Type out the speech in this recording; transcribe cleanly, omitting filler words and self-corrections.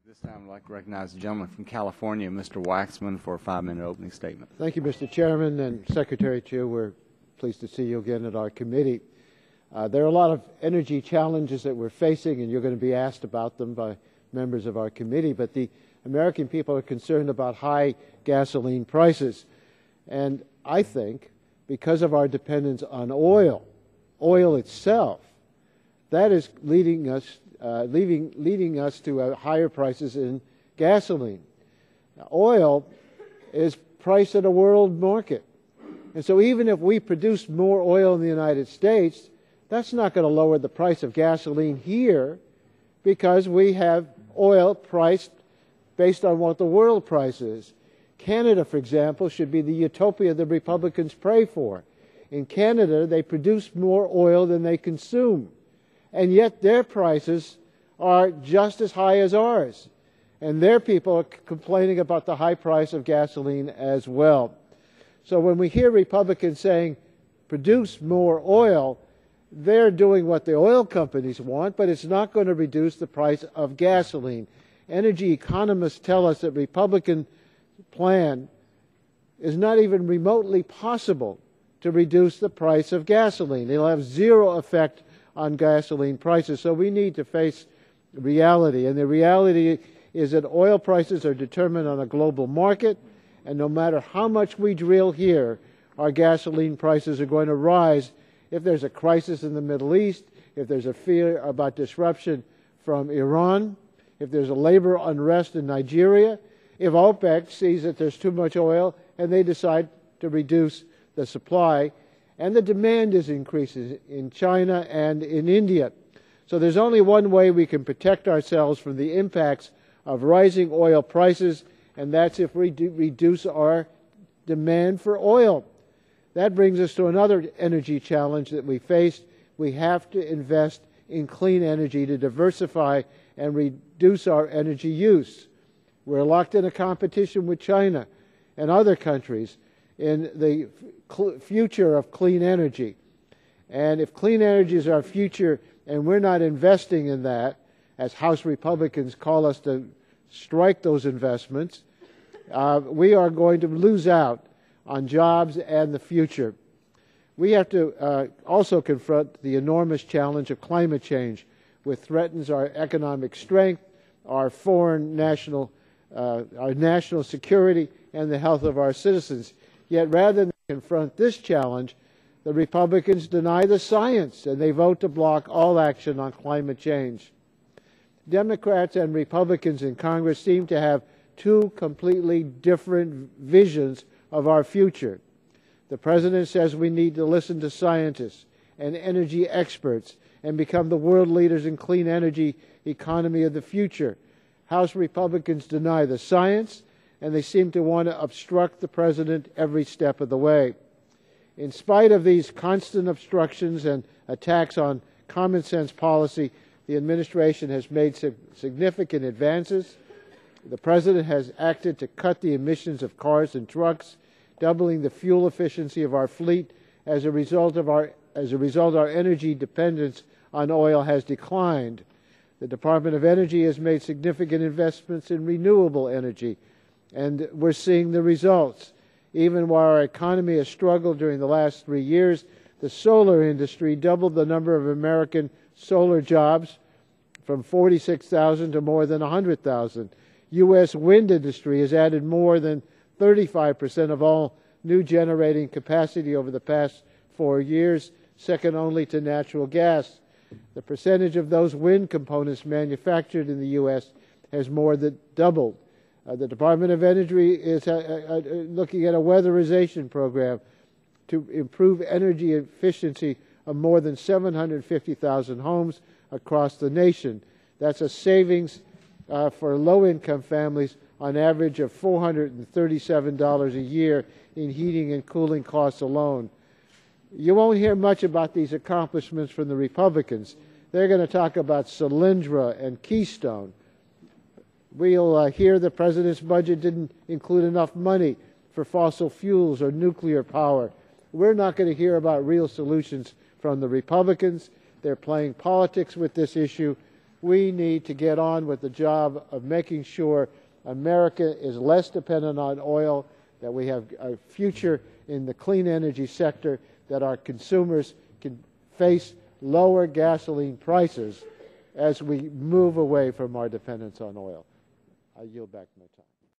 This time I'd like to recognize the gentleman from California, Mr. Waxman, for a 5-minute opening statement. Thank you, Mr. Chairman and Secretary Chu. We're pleased to see you again at our committee. There are a lot of energy challenges that we're facing, and you're going to be asked about them by members of our committee, but the American people are concerned about high gasoline prices. And I think because of our dependence on oil itself, that is leading us to higher prices in gasoline. Now, oil is priced at a world market. And so even if we produce more oil in the United States, that's not going to lower the price of gasoline here because we have oil priced based on what the world price is. Canada, for example, should be the utopia the Republicans pray for. In Canada, they produce more oil than they consume, and yet their prices are just as high as ours. And their people are complaining about the high price of gasoline as well. So when we hear Republicans saying, produce more oil, they're doing what the oil companies want, but it's not going to reduce the price of gasoline. Energy economists tell us that Republican plan is not even remotely possible to reduce the price of gasoline. It'll have zero effect on gasoline prices. So we need to face reality. And the reality is that oil prices are determined on a global market, and no matter how much we drill here, our gasoline prices are going to rise if there's a crisis in the Middle East, if there's a fear about disruption from Iran, if there's a labor unrest in Nigeria, if OPEC sees that there's too much oil and they decide to reduce the supply, and the demand is increasing in China and in India. So there's only one way we can protect ourselves from the impacts of rising oil prices, and that's if we reduce our demand for oil. That brings us to another energy challenge that we face. We have to invest in clean energy to diversify and reduce our energy use. We're locked in a competition with China and other countries in the future of clean energy. And if clean energy is our future and we're not investing in that, as House Republicans call us to strike those investments, we are going to lose out on jobs and the future. We have to also confront the enormous challenge of climate change, which threatens our economic strength, our national security, and the health of our citizens. Yet rather than confront this challenge, the Republicans deny the science, and they vote to block all action on climate change. Democrats and Republicans in Congress seem to have two completely different visions of our future. The President says we need to listen to scientists and energy experts and become the world leaders in clean energy economy of the future. House Republicans deny the science, and they seem to want to obstruct the President every step of the way. In spite of these constant obstructions and attacks on common sense policy, the administration has made significant advances. The President has acted to cut the emissions of cars and trucks, doubling the fuel efficiency of our fleet. As a result, our energy dependence on oil has declined. The Department of Energy has made significant investments in renewable energy, and we're seeing the results. Even while our economy has struggled during the last 3 years, the solar industry doubled the number of American solar jobs from 46,000 to more than 100,000. U.S. wind industry has added more than 35% of all new generating capacity over the past 4 years, second only to natural gas. The percentage of those wind components manufactured in the U.S. has more than doubled. The Department of Energy is looking at a weatherization program to improve energy efficiency of more than 750,000 homes across the nation. That's a savings for low-income families on average of $437 a year in heating and cooling costs alone. You won't hear much about these accomplishments from the Republicans. They're going to talk about Solyndra and Keystone. We'll hear the President's budget didn't include enough money for fossil fuels or nuclear power. We're not going to hear about real solutions from the Republicans. They're playing politics with this issue. we need to get on with the job of making sure America is less dependent on oil, that we have a future in the clean energy sector, that our consumers can face lower gasoline prices as we move away from our dependence on oil. I yield back my time.